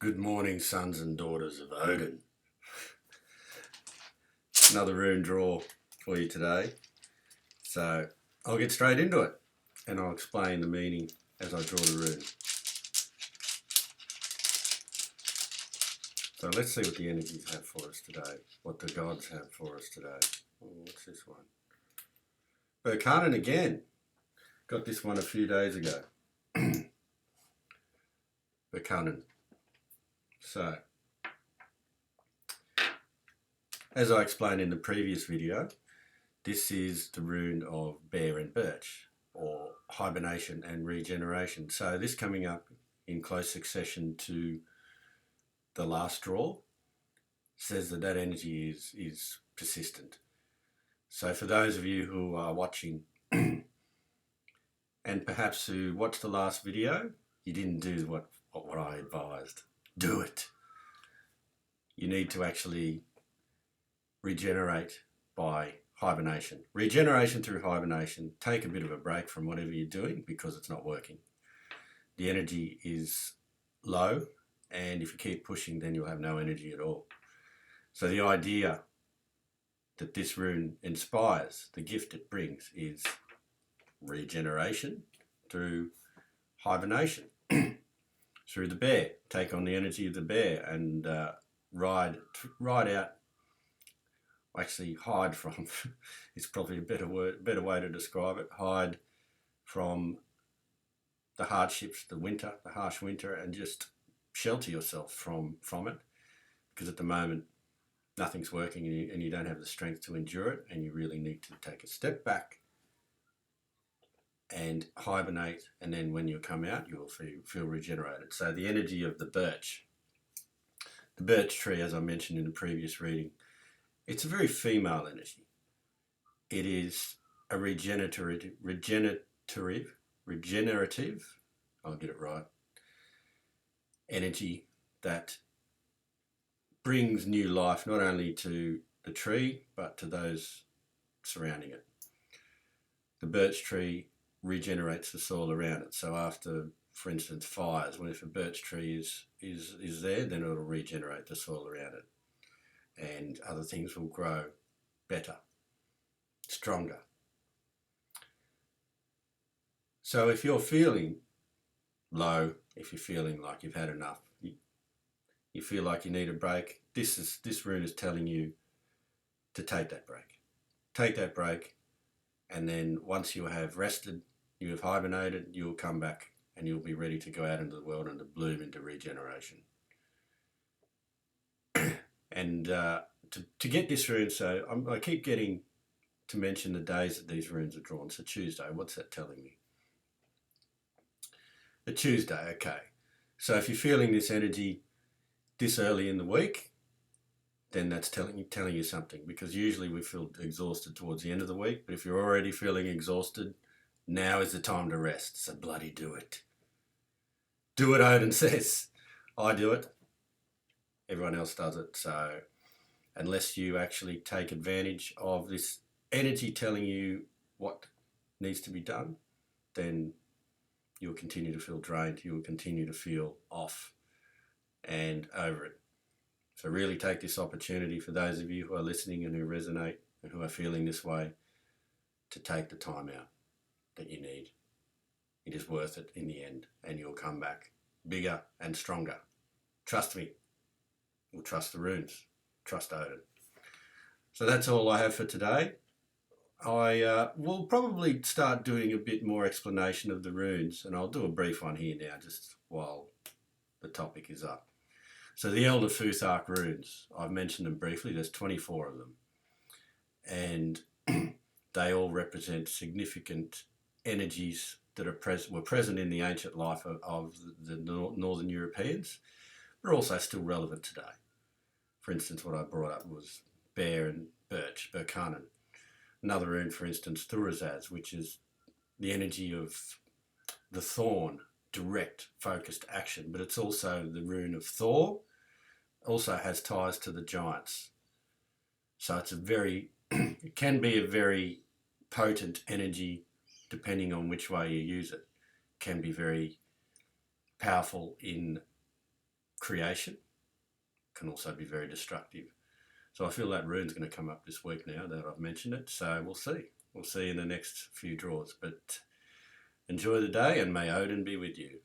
Good morning, sons and daughters of Odin. Another rune draw for you today. So I'll get straight into it and I'll explain the meaning as I draw the rune. So let's see what the energies have for us today, what the gods have for us today. Oh, what's this one? Berkanan again. Got this one a few days ago. Berkanan. So, as I explained in the previous video, this is the rune of bear and birch, or hibernation and regeneration. So this coming up in close succession to the last draw says that energy is persistent. So for those of you who are watching and perhaps who watched the last video, you didn't do what I advised. Do it. You need to actually regenerate by hibernation. Regeneration through hibernation. Take a bit of a break from whatever you're doing because it's not working. The energy is low, and if you keep pushing, then you'll have no energy at all. So the idea that this rune inspires, the gift it brings, is regeneration through hibernation. Through the bear. Take on the energy of the bear and ride out. Actually, hide from is probably a better way to describe it. Hide from the hardships, the harsh winter, and just shelter yourself from it, because at the moment nothing's working and you don't have the strength to endure it, and you really need to take a step back and hibernate, and then when you come out you will feel regenerated. So the energy of the birch tree, as I mentioned in the previous reading, it's a very female energy. It is a regenerative, I'll get it right, energy that brings new life not only to the tree but to those surrounding it. The birch tree regenerates the soil around it. So after, for instance, fires, if a birch tree is there, then it'll regenerate the soil around it, and other things will grow better, stronger. So if you're feeling low, if you're feeling like you've had enough, you feel like you need a break, this rune is telling you to take that break. Take that break, and then once you have rested, you have hibernated, you'll come back and you'll be ready to go out into the world and to bloom into regeneration. And to get this rune, so I keep getting to mention the days that these runes are drawn. So Tuesday, what's that telling me? A Tuesday, okay. So if you're feeling this energy this early in the week, then that's telling you something, because usually we feel exhausted towards the end of the week, but if you're already feeling exhausted, now is the time to rest. So bloody do it. Do it, Odin says. I do it. Everyone else does it. So unless you actually take advantage of this energy telling you what needs to be done, then you'll continue to feel drained. You'll continue to feel off and over it. So really take this opportunity, for those of you who are listening and who resonate and who are feeling this way, to take the time out that you need. It is worth it in the end, and you'll come back bigger and stronger. Trust me. We'll trust the runes. Trust Odin. So that's all I have for today. I will probably start doing a bit more explanation of the runes, and I'll do a brief one here now just while the topic is up. So the Elder Futhark runes, I've mentioned them briefly. There's 24 of them, and they all represent significant energies that were present in the ancient life of the Northern Europeans, but are also still relevant today. For instance, what I brought up was bear and birch, Berkanan. Another rune, for instance, Thurazaz, which is the energy of the thorn, direct, focused action, but it's also the rune of Thor, also has ties to the giants. So it's it can be a very potent energy depending on which way you use it. It can be very powerful in creation, can also be very destructive. So I feel that rune's going to come up this week now that I've mentioned it. So we'll see. We'll see in the next few draws. But enjoy the day, and may Odin be with you.